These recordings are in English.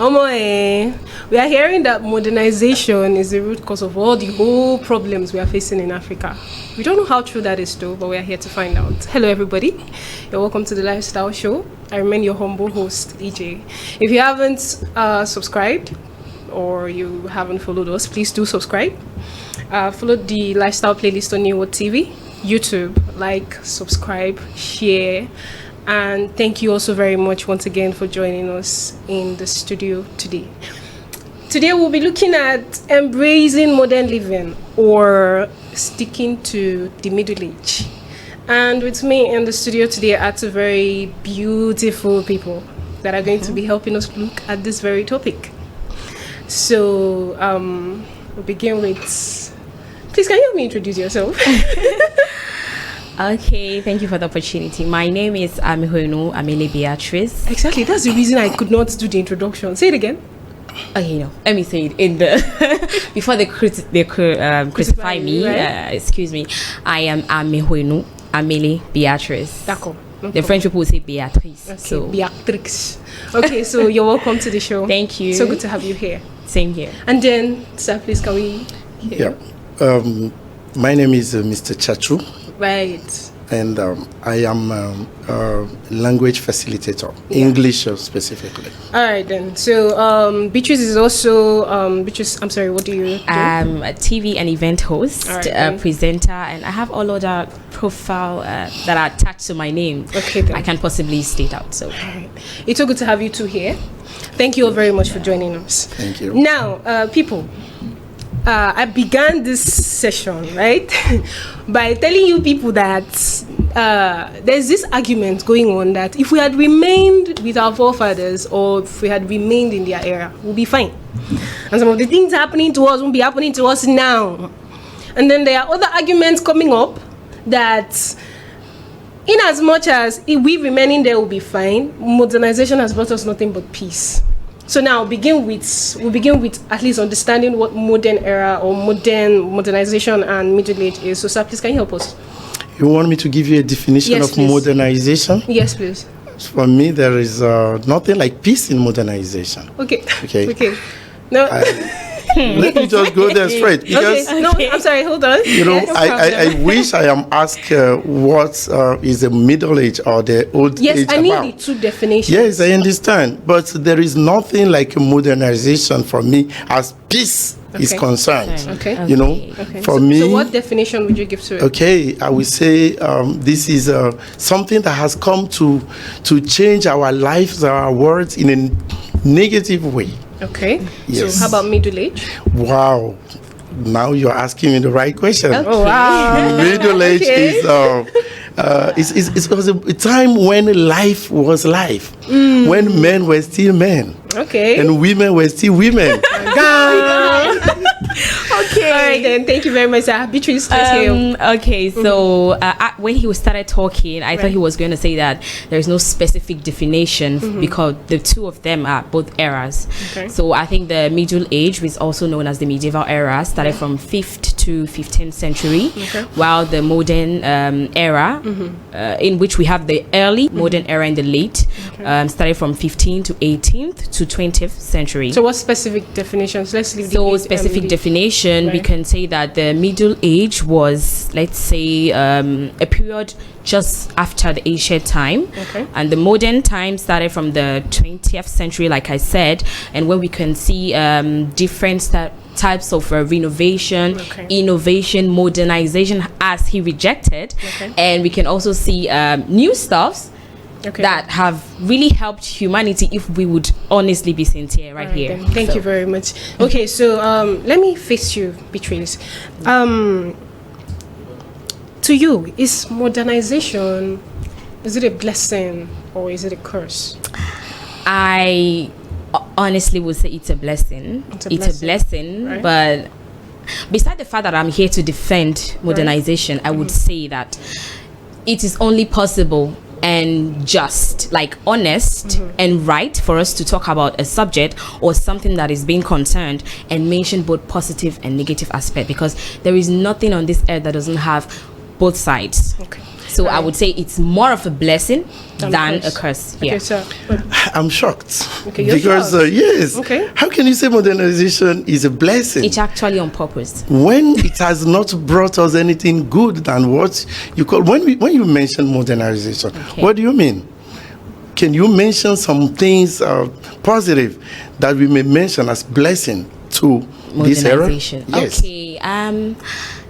We are hearing that modernization is the root cause of all the whole problems we are facing in Africa. We don't know how true that is though, but we are here to find out. Hello everybody, you're welcome to the Lifestyle Show. I remain your humble host, EJ. If you haven't subscribed or you haven't followed us, please do subscribe. Follow the Lifestyle playlist on New TV, YouTube, like, subscribe, share. And thank you also very much once again for joining us in the studio today. Today we'll be looking at embracing modern living or sticking to the middle age. And with me in the studio today are two very beautiful people that are going to be helping us look at this very topic. So we'll begin with, please can you help me introduce yourself? Okay, thank you for the opportunity. My name is Amihoinu Amele Beatrice. Exactly, that's the reason I could not do the introduction. Say it again. Okay, no, let me say it in the before they crucify me. Right? Excuse me. I am Amihoinu Amele Beatrice. D'accord. The French people will say Beatrice. Okay, so Beatrix. Okay, so you're welcome to the show. Thank you. So good to have you here. Same here. And then, sir, please can we hear you? My name is Mr. Chachu. Right. And I am a language facilitator, English specifically. All right then. So Beatrice is also Beatrice. I'm sorry. What do you do? A TV and event host, presenter, and I have all other profile that are attached to my name. Okay. Then. I can possibly state out. So it's so good to have you two here. Thank you all very much for joining us. Thank you. Now, people. I began this session, right, by telling you people that there's this argument going on that if we had remained with our forefathers or if we had remained in their era, we'll be fine. And some of the things happening to us won't be happening to us now. And then there are other arguments coming up that in as much as if we remaining there will be fine, modernization has brought us nothing but peace. So now we'll begin with at least understanding what modern era or modernization and middle age is. So sir, please can you help us? You want me to give you a definition of modernization? Yes, please. For me, there is nothing like peace in modernization. Okay. No. Let me just go there straight. Because, No, I'm sorry, hold on. You know, I wish I am asked what is the middle age or the old age. Yes, I need the two definitions. Yes, I understand. But there is nothing like a modernization for me as peace is concerned. Okay. You know, for me. So what definition would you give to it? Okay, I would say this is something that has come to change our lives, our words in a negative way. Okay. Yes. So how about middle age? Wow. Now you're asking me the right question. Okay. Oh, wow. Middle age is it was a time when life was life, when men were still men, and women were still women. Okay. All right then. Thank you very much, sir. Beatrice, okay. So when he started talking, I thought he was going to say that there is no specific definition because the two of them are both eras. Okay. So I think the middle age, which is also known as the medieval era, started from 5th to 15th century, while the modern era, in which we have the early modern era and the late, started from 15th to 18th to 20th century. So what specific definitions? Let's leave the specific definition. We can say that the middle age was, let's say, a period just after the ancient time, and the modern time started from the 20th century, like I said, and when we can see different types of renovation, innovation, modernization as he rejected, and we can also see new stuffs that have really helped humanity if we would honestly be sincere right here. Thank you very much. Okay, so let me face you, Beatrice. To you, is modernization, is it a blessing or is it a curse? I honestly would say it's a blessing. It's a blessing, right? But beside the fact that I'm here to defend modernization, I would say that it is only possible and just, like, honest and right for us to talk about a subject or something that is being concerned and mention both positive and negative aspect, because there is nothing on this earth that doesn't have both sides. So I would say it's more of a blessing than a curse. Okay, so I'm shocked. Okay, you're because shocked. yes. Okay. How can you say modernization is a blessing? It's actually on purpose. When it has not brought us anything good than what you call when you mention modernization, what do you mean? Can you mention some things positive that we may mention as blessing to this era? Yes. Okay.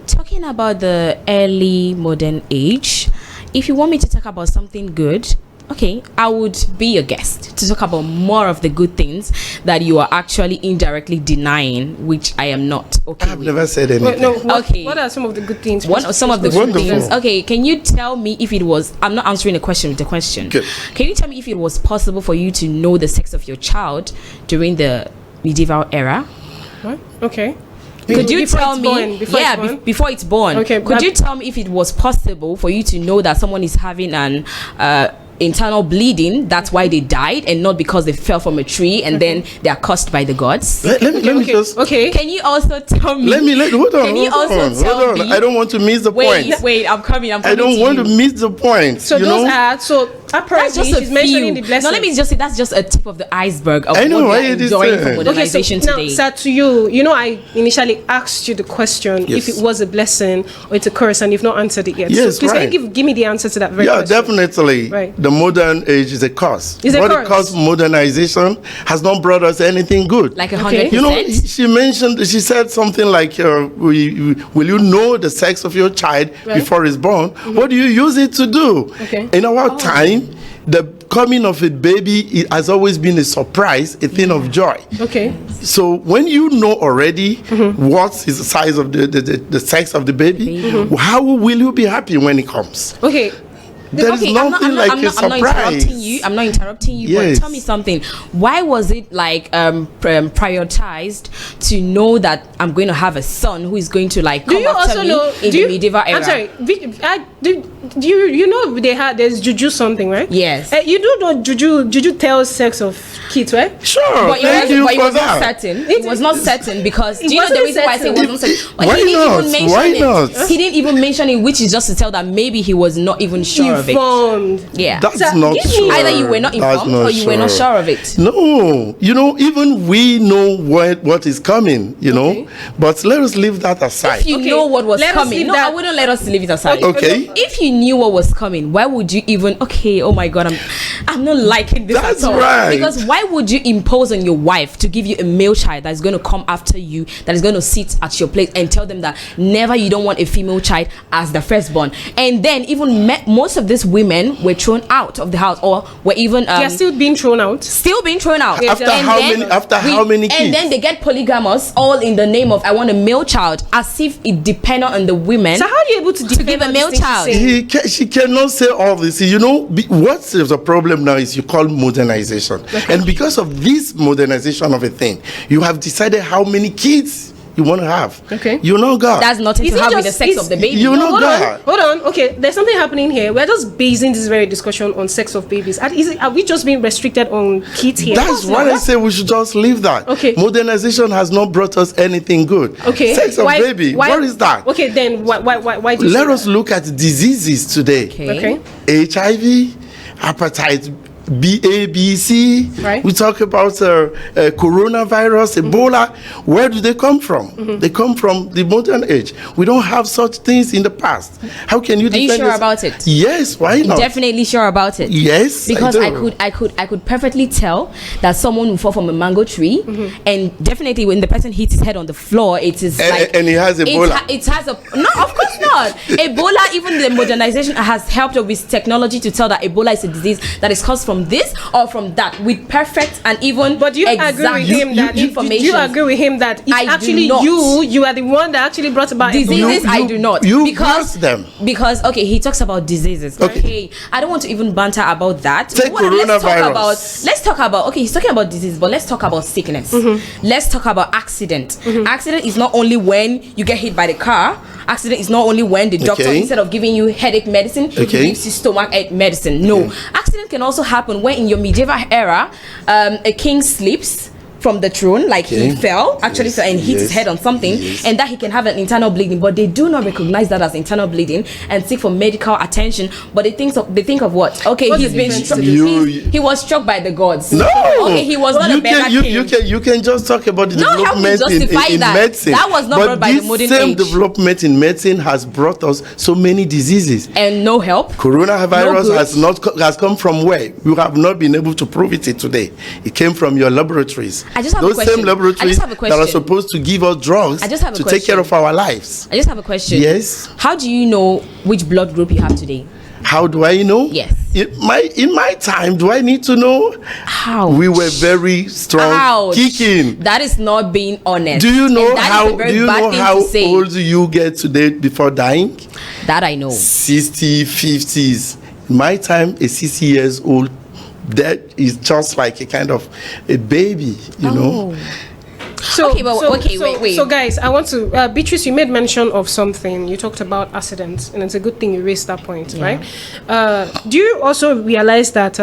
Talking about the early modern age, if you want me to talk about something good, okay, I would be your guest to talk about more of the good things that you are actually indirectly denying, which I am not. Okay, I've never said anything. What are some of the good things? Some of the good things. Okay, can you tell me if it was? I'm not answering a question with the question. Good. Can you tell me if it was possible for you to know the sex of your child during the medieval era? What? Okay. Could you tell me? Before it's born. Okay. Could you tell me if it was possible for you to know that someone is having an internal bleeding? That's why they died, and not because they fell from a tree and then they are cursed by the gods. Let me just. Okay. Can you also tell me? Hold on. Hold on. I don't want to miss the point. Wait. I'm coming. I don't want to miss the point. So apparently she's mentioning the blessing. No, let me just say that's just a tip of the iceberg of I know what we're enjoying from modernization today. Now, sir, to you, I initially asked you the question if it was a blessing or it's a curse, and you've not answered it yet. Yes, so please can you give me the answer to that very question? Definitely. Right. The modern age is a curse. It's a curse. Because modernization has not brought us anything good. Like 100%. She said something like, will you know the sex of your child before it's born? Mm-hmm. What do you use it to do? Okay. In our time, the coming of a baby has always been a surprise, a thing of joy. Okay. So when you know already what is the size of the sex of the baby, how will you be happy when it comes? Okay. There is nothing like a surprise. I'm not interrupting you, Yes. but tell me something. Why was it prioritized to know that I'm going to have a son who is going to come after me in the medieval era? I'm sorry. Do you know there's juju something, right? Yes. You do know juju tells sex of kids, right? Sure. But it was not certain. It was not certain because do you know the reason why I say it wasn't certain? Why not? He didn't even mention it, which is just to tell that maybe he was not even sure of it. Yeah. That's not true. Either you were not informed or you were not sure of it. No. Even we know what is coming, but let us leave that aside. If you know what was coming, I wouldn't let us leave it aside. Okay. If you knew what was coming, why would you even oh my god, I'm not liking this That's at all. Right. Because why would you impose on your wife to give you a male child that's going to come after you, that is going to sit at your place, and tell them that never you don't want a female child as the firstborn? And then even most of these women were thrown out of the house, or were even they're still being thrown out. After how many kids? And then they get polygamous, all in the name of I want a male child, as if it depended on the women. So how are you able to give a male child? She cannot say all this. What is the problem now is you call modernization. Okay. And because of this modernization of a thing, you have decided how many kids you want to have. Okay. You know God. That's nothing to have with the sex of the baby. You know God. Hold on. Okay, there's something happening here. We're just basing this very discussion on sex of babies. Are we just being restricted on kids here? That's why I say we should just leave that. Okay. Modernization has not brought us anything good. Okay. Sex of baby. What is that? Okay, then why do you Let us look at diseases today. Okay. HIV, hepatitis B, A, B, C. Right. We talk about coronavirus, Ebola. Where do they come from? They come from the modern age. We don't have such things in the past. How can you defend Are you sure about it? Yes, why not? Definitely sure about it. Yes, because I could perfectly tell that someone will fall from a mango tree, and definitely when the person hits his head on the floor, it is and he has Ebola. It has no, of course not. Ebola, even the modernization has helped with technology to tell that Ebola is a disease that is caused from this or from that, with perfect and even but do you agree with him that information. Do you agree with him that it's actually you are the one that actually brought about diseases? I do not. Because them. Because he talks about diseases. Okay, I don't want to even banter about that. Take coronavirus. Let's talk about he's talking about disease, but let's talk about sickness. Let's talk about accident. Accident is not only when you get hit by the car. Accident is not only when the doctor, instead of giving you headache medicine, gives you stomach ache medicine. No. Accident can also happen when in your medieval era, a king sleeps, from the throne, like he fell, actually fell and hit his head on something, and that he can have an internal bleeding, but they do not recognize that as internal bleeding and seek for medical attention. But they think of what? Okay, What's he's the been difference struck. to He was struck by the gods. No. Okay, he was not a beggar king. You can just talk about the No, help me development justify in that. medicine. That was not brought by the modern This same age. development in medicine has brought us so many diseases. And no help. Coronavirus No has come from where? We have not been able to prove it today. It came from your laboratories. I just have Those a question. same laboratories I just have a that are question. supposed to give us drugs I just have a to take care question. of our lives. I just have a question. Yes. How do you know which blood group you have today? How do I know? Yes. In my time, do I need to know? How? We were very strong, Ouch. kicking. That is not being honest. Do you know And that is how? a very Do you bad know thing how to say. old you get today before dying? That I know. 60, 50s. In my time, a 60 years old, that is just like a kind of a baby, you know. So, Okay, but wait. So, guys, I want to, Beatrice, you made mention of something. You talked about accidents, and it's a good thing you raised that point, right? Do you also realize that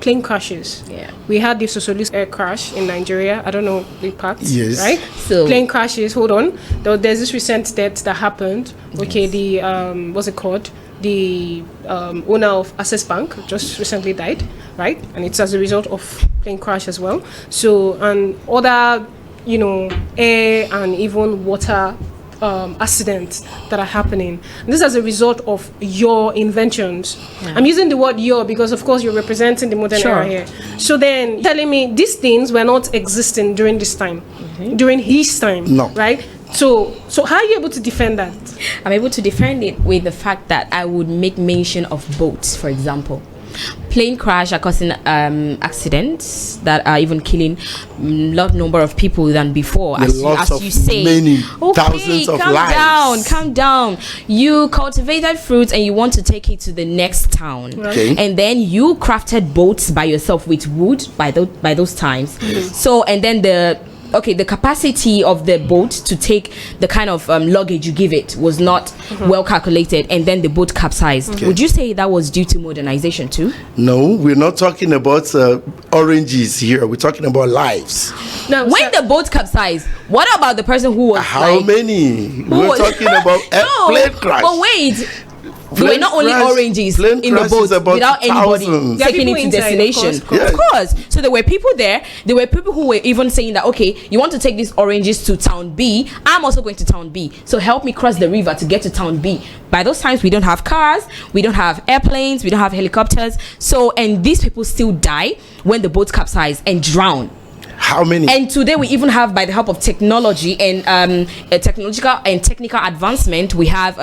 plane crashes? Yeah. We had the Sosolis air crash in Nigeria. I don't know the part. Yes. Right? So- plane crashes, hold on. There's this recent death that happened. Okay, the, what's it called? The owner of Access Bank just recently died, right? And it's as a result of plane crash as well. So, and other, air and even water accidents that are happening. And this is as a result of your inventions. Yeah. I'm using the word your because, of course, you're representing the modern era here. So then, telling me these things were not existing during this time, during his time, No. right? So how are you able to defend that? I'm able to defend it with the fact that I would make mention of boats, for example. Plane crash are causing accidents that are even killing a lot number of people than before, as you say. Many thousands of lives. Calm down. You cultivated fruits and you want to take it to the next town, Okay. and then you crafted boats by yourself with wood by those times. So, and then the capacity of the boat to take the kind of luggage you give it was not well calculated, and then the boat capsized. Would you say that was due to modernization too? No, we're not talking about oranges here. We're talking about lives. Now, When the boat capsized, what about the person who was How many? We're was- talking about plane crash. But wait, there were not only crash- oranges plane in the crash boat is about without anybody thousands. There are taking people it to inside, of destination. course. Yeah. Of course. So there were people there. There were people who were even saying that, okay, you want to take these oranges to town B. I'm also going to town B. So help me cross the river to get to town B. By those times, we don't have cars, we don't have airplanes, we don't have helicopters. So, and these people still die when the boat capsize and drown. How many? And today we even have, by the help of technology and a technological and technical advancement, we have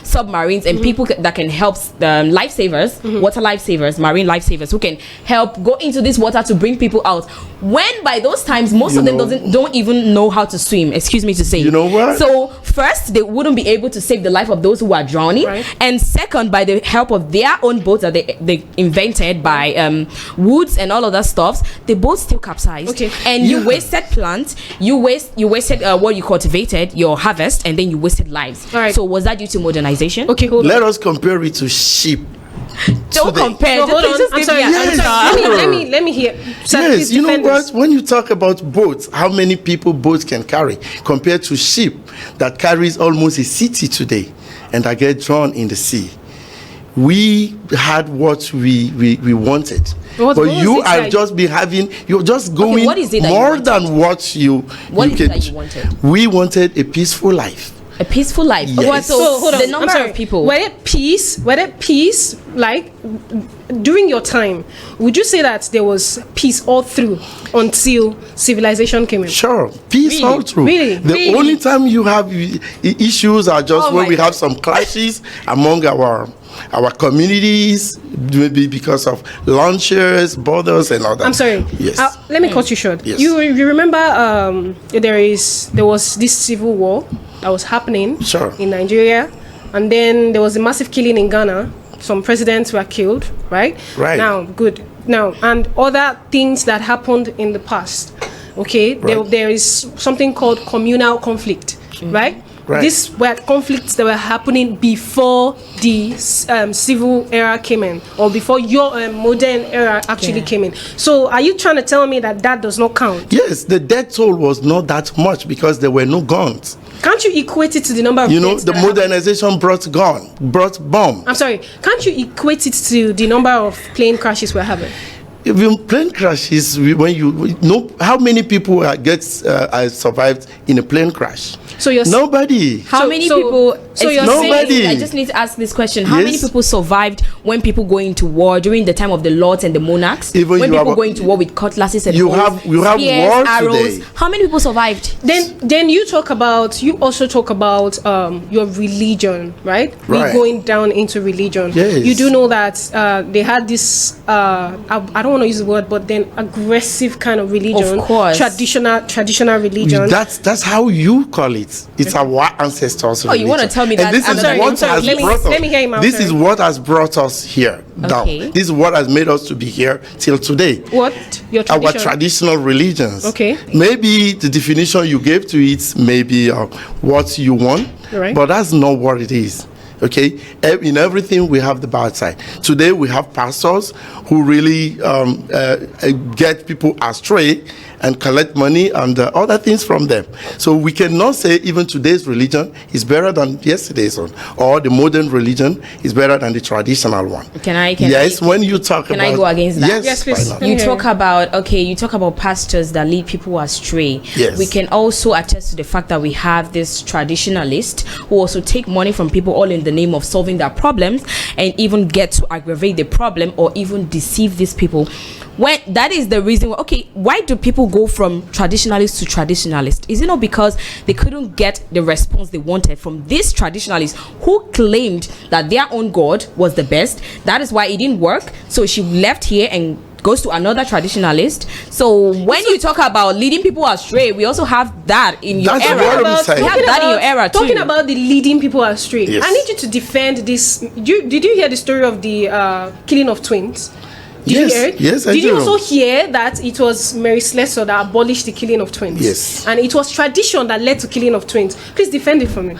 submarines and people that can help lifesavers, water lifesavers, marine lifesavers, who can help go into this water to bring people out. When by those times most of them don't even know how to swim. Excuse me to say. You know what? So first, they wouldn't be able to save the life of those who are drowning, Right. and second, by the help of their own boats that they invented by woods and all of that stuff, the boats still capsized. Okay. And you wasted plants, you wasted what you cultivated, your harvest, and then you wasted lives. All right. So was that due to modernization? Okay, hold on. Let us compare it to sheep. Don't today. compare. No, hold on. Just I'm give sorry. me an Yes. answer. Let me hear. Sir, Yes, please you know defend what? this. When you talk about boats, how many people boats can carry compared to sheep that carries almost a city today and that get drawn in the sea. We had what we wanted. What but was you it are like? just be having, you're just going what is it that you more wanted? than what you What you is it that you wanted? We wanted a peaceful life. A peaceful life. Yes. What, so hold on. the number I'm sorry. of people. Were there peace, like during your time? Would you say that there was peace all through until civilization came in? Sure, peace Really? all through. Really? The Really? only time you have issues are just Oh when my we God. have some clashes among our communities, maybe because of launchers, borders, and all that. I'm sorry. Yes. Let me cut you short. Yes. You remember there was this civil war that was happening Sure. in Nigeria, and then there was a massive killing in Ghana. Some presidents were killed, right? Right. Now, good. Now, and other things that happened in the past. Okay, Right. there is something called communal conflict, right? Right. These were conflicts that were happening before the civil era came in, or before your modern era actually came in. So are you trying to tell me that that does not count? Yes, the death toll was not that much because there were no guns. Can't you equate it to the number of deaths the that modernization brought bomb. I'm sorry, can't you equate it to the number of plane crashes we're having? Even plane crashes, when you know how many people survived in a plane crash? So you're nobody. How many people? So you're nobody. Saying, I just need to ask this question: how many people survived when people go into war during the time of the lords and the monarchs? Even when people go into war with cutlasses and you have war arrows. today. How many people survived? Then you also talk about your religion, right? Right. We going down into religion. Yes. You do know that they had this I don't want to use the word, but then aggressive kind of religion. Of course. Traditional religion. That's how you call it. It's our ancestors' religion. Oh, you want to tell me that? And this Let me hear him out. This is what has brought us here down. Okay. This is what has made us to be here till today. What? Your tradition? Our traditional religions. Okay. Maybe the definition you gave to it may be what you want, right. but that's not what it is. Okay, in everything we have the bad side. Today we have pastors who really get people astray and collect money and other things from them. So we cannot say even today's religion is better than yesterday's one, or the modern religion is better than the traditional one. Yes, when you talk can about... I go against that? Yes, please. You talk about pastors that lead people astray. Yes. We can also attest to the fact that we have this traditionalists who also take money from people all in the name of solving their problems and even get to aggravate the problem or even deceive these people. When that is the reason why do people go from traditionalist to traditionalist? Is it not because they couldn't get the response they wanted from these traditionalists who claimed that their own God was the best? That is why it didn't work. So she left here and goes to another traditionalist. So when you talk about leading people astray, we also have that in your era. We have that in your era too. Talking about the leading people astray, yes. I need you to defend this. Did you hear the story of the killing of twins? Did you hear it? Yes, I Did do. you also hear that it was Mary Slessor that abolished the killing of twins? Yes. And it was tradition that led to killing of twins. Please defend it for me.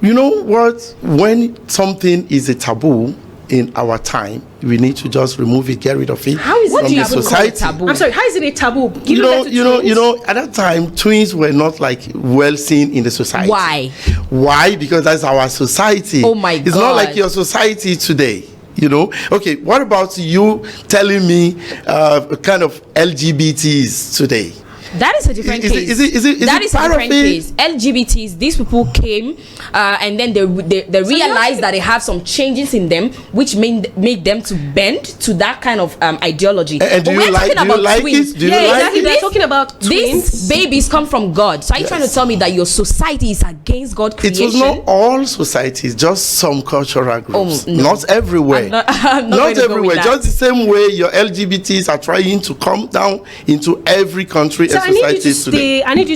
You know what? When something is a taboo in our time, we need to just remove it, get rid of it. How is from it the society? Taboo? I'm sorry. How is it a taboo? You know, at that time, twins were not like well seen in the society. Why? Why? Because that's our society. Oh my God! It's not like your society today. You know. Okay. What about you telling me kind of LGBTs today? That is a different case. Is it that is a part different of it? case. LGBTs, these people came and then they realized that they have some changes in them which made them to bend to that kind of ideology. And do you like it? Do you like it? They're talking about twins. These babies come from God. So are you trying to tell me that your society is against God creation? It was not all societies, just some cultural groups. No. Not everywhere. I'm not everywhere. Just the same way your LGBTs are trying to come down into every country. So I need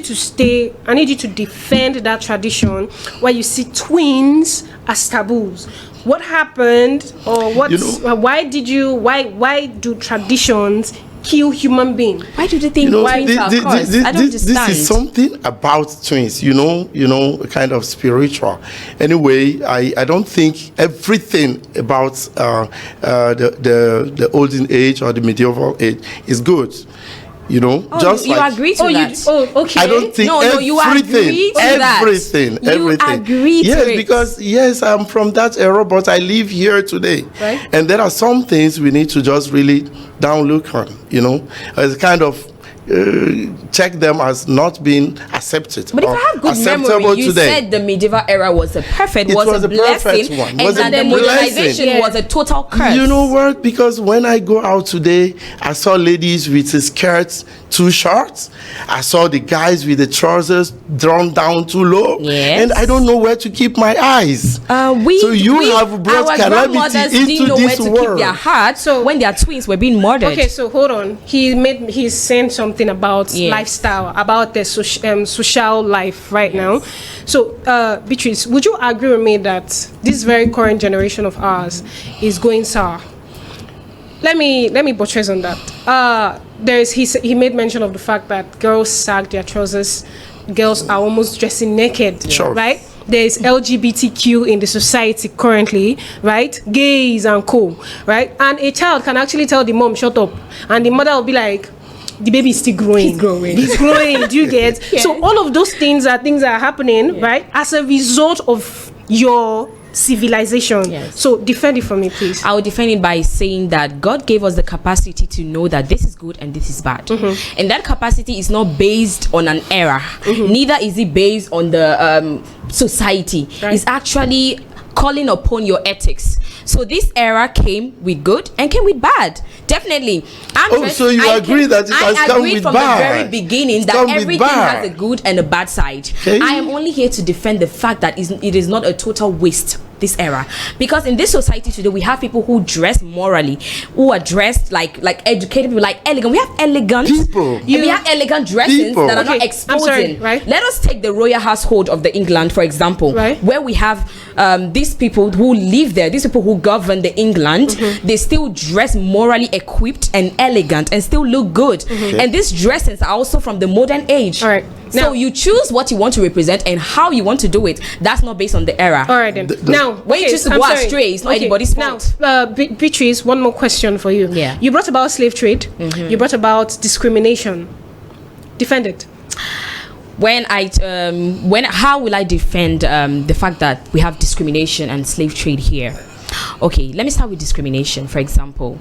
you to defend that tradition where you see twins as taboos. What happened, or what? Why do traditions kill human beings? Why do they think twins are cursed? I don't understand. This is something about twins, kind of spiritual. Anyway, I don't think everything about the olden age or the medieval age is good. Just you agree to that? Okay. I don't think you agree to everything. You agree to it. Because I'm from that era, but I live here today. Right. And there are some things we need to just really downlook on, as kind of check them as not being accepted. But if I have good memory, you said the medieval era was a blessing, one. And that the modernization was a total curse. You know what? Because when I go out today, I saw ladies with skirts too short. I saw the guys with the trousers drawn down too low. Yes. And I don't know where to keep my eyes. Have brought calamity into this world. Keep their hearts when their twins were being murdered. Okay, so hold on. He's saying something about lifestyle, about the social life right now. So, Beatrice, would you agree with me that this very current generation of ours is going sour? Let me buttress on that. He made mention of the fact that girls sag their trousers. Girls are almost dressing naked, sure. right? there is LGBTQ in the society currently, right? Gays and co, right? And a child can actually tell the mom, shut up. And the mother will be like, the baby is still growing. He's growing. Do you get? Yes. So all of those things are happening, right? As a result of your civilization. Yes. So defend it for me, please. I will defend it by saying that God gave us the capacity to know that this is good and this is bad. And that capacity is not based on an era. Neither is it based on the society. Right. It's actually calling upon your ethics. So this era came with good and came with bad. Definitely. So you agree that it has come with from bad? The very beginning that everything has a good and a bad side. Okay. I am only here to defend the fact that it is not a total waste, this era, because in this society today we have people who dress morally, who are dressed like educated people, like elegant. We have elegant people. We have elegant dresses that are not exposing. Sorry, right? Let us take the royal household of the England, for example, right? Where we have these people who live there, these people who govern the England. They still dress morally equipped and elegant and still look good. And these dresses are also from the modern age. All right. So now, you choose what you want to represent and how you want to do it. That's not based on the era. All right then. Now, when you choose to go astray, it's not anybody's fault. Now, Beatrice, one more question for you. Yeah. You brought about slave trade. You brought about discrimination. Defend it. How will I defend the fact that we have discrimination and slave trade here? Okay, let me start with discrimination. For example,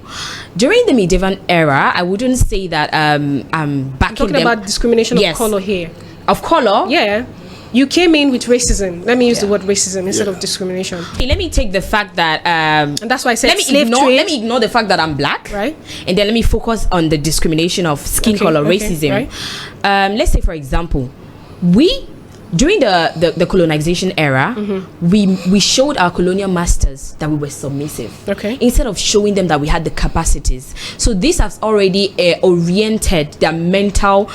during the medieval era, I wouldn't say that I'm backing talking them. About discrimination of color here. Of color? Yeah. You came in with racism. Let me use the word racism instead of discrimination. Okay, let me take the fact that and that's why I said let me ignore the fact that I'm black, right? And then let me focus on the discrimination of skin color, racism. Right. Let's say, for example, during the colonization era, we showed our colonial masters that we were submissive. Okay. Instead of showing them that we had the capacities. So this has already oriented their mental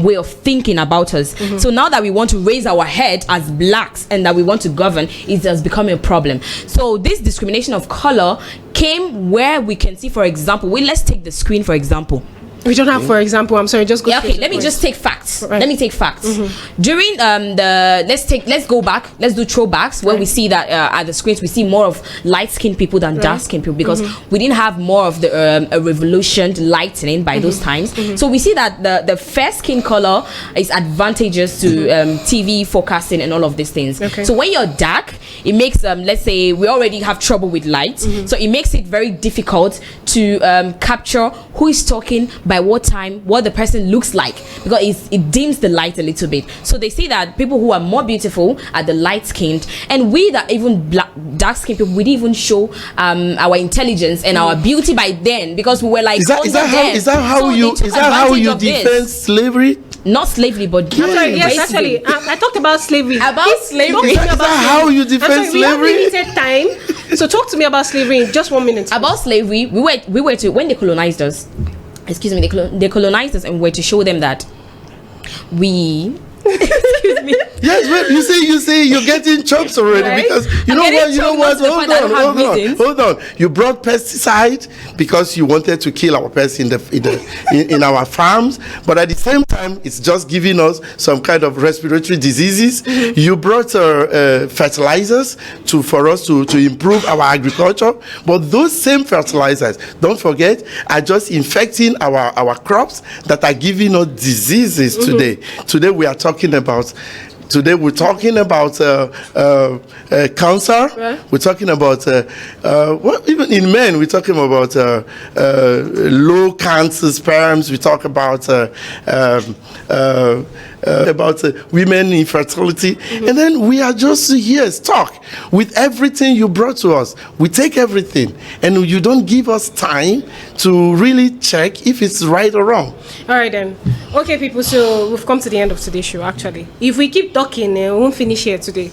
way of thinking about us. So now that we want to raise our head as blacks and that we want to govern, it has become a problem. So this discrimination of color came where we can see, for example, let's take the screen, for example. We don't have, for example, I'm sorry, just go. Okay, let me just take facts. Right. Let me take facts. During let's go back. Let's do throwbacks where we see that at the screens we see more of light-skinned people than dark-skinned people because we didn't have more of the a revolution lightening by those times. So we see that the fair skin color is advantageous to TV forecasting and all of these things. Okay. So when you're dark, it makes let's say we already have trouble with light, so it makes it very difficult to capture who is talking, by what time, what the person looks like, because it dims the light a little bit. So they say that people who are more beautiful are the light skinned, and we that even dark skinned people, we didn't even show our intelligence and our beauty by then because we were like, is that how you defend slavery? Not slavery, but I'm sorry, yes, actually, I talked about slavery. Is that how you defend slavery? We have limited time, so talk to me about slavery in just 1 minute. About slavery, we were to, when they colonized us, they colonized us and were to show them that we excuse me. Yes, well, you say you're getting chops already because you know what? Hold on. You brought pesticide because you wanted to kill our pests in our farms, but at the same time, it's just giving us some kind of respiratory diseases. You brought fertilizers for us to improve our agriculture, but those same fertilizers, don't forget, are just infecting our crops that are giving us diseases today. Today we're talking about cancer. Right. We're talking about even in men we're talking about low cancer sperms. We talk about women infertility, and then we are just here stuck with everything you brought to us. We take everything, and you don't give us time to really check if it's right or wrong. All right then. Okay, people. So we've come to the end of today's show. Actually, if we keep talking, we won't finish here today.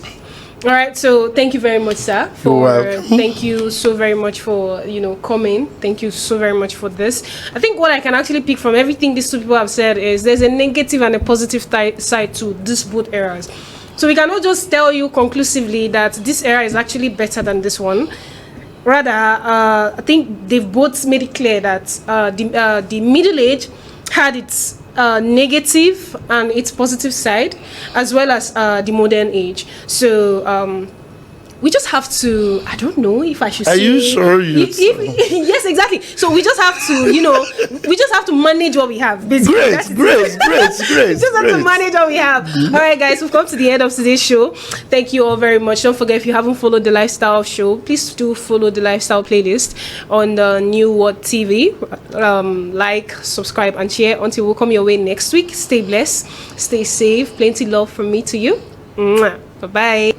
All right, so thank you very much, sir. Thank you so very much for coming. Thank you so very much for this. I think what I can actually pick from everything these two people have said is there's a negative and a positive side to these both eras. So we cannot just tell you conclusively that this era is actually better than this one. Rather, I think they've both made it clear that the Middle Age had its negative and its positive side, as well as the modern age. So we just have to, I don't know if I should say. Are you sure yes, exactly. So we just have to, we just have to manage what we have, basically. Great. We just have to manage what we have. All right, guys, we've come to the end of today's show. Thank you all very much. Don't forget, if you haven't followed the Lifestyle Show, please do follow the Lifestyle playlist on the New What TV. Like, subscribe, and share. Until we'll come your way next week. Stay blessed, stay safe. Plenty love from me to you. Bye-bye.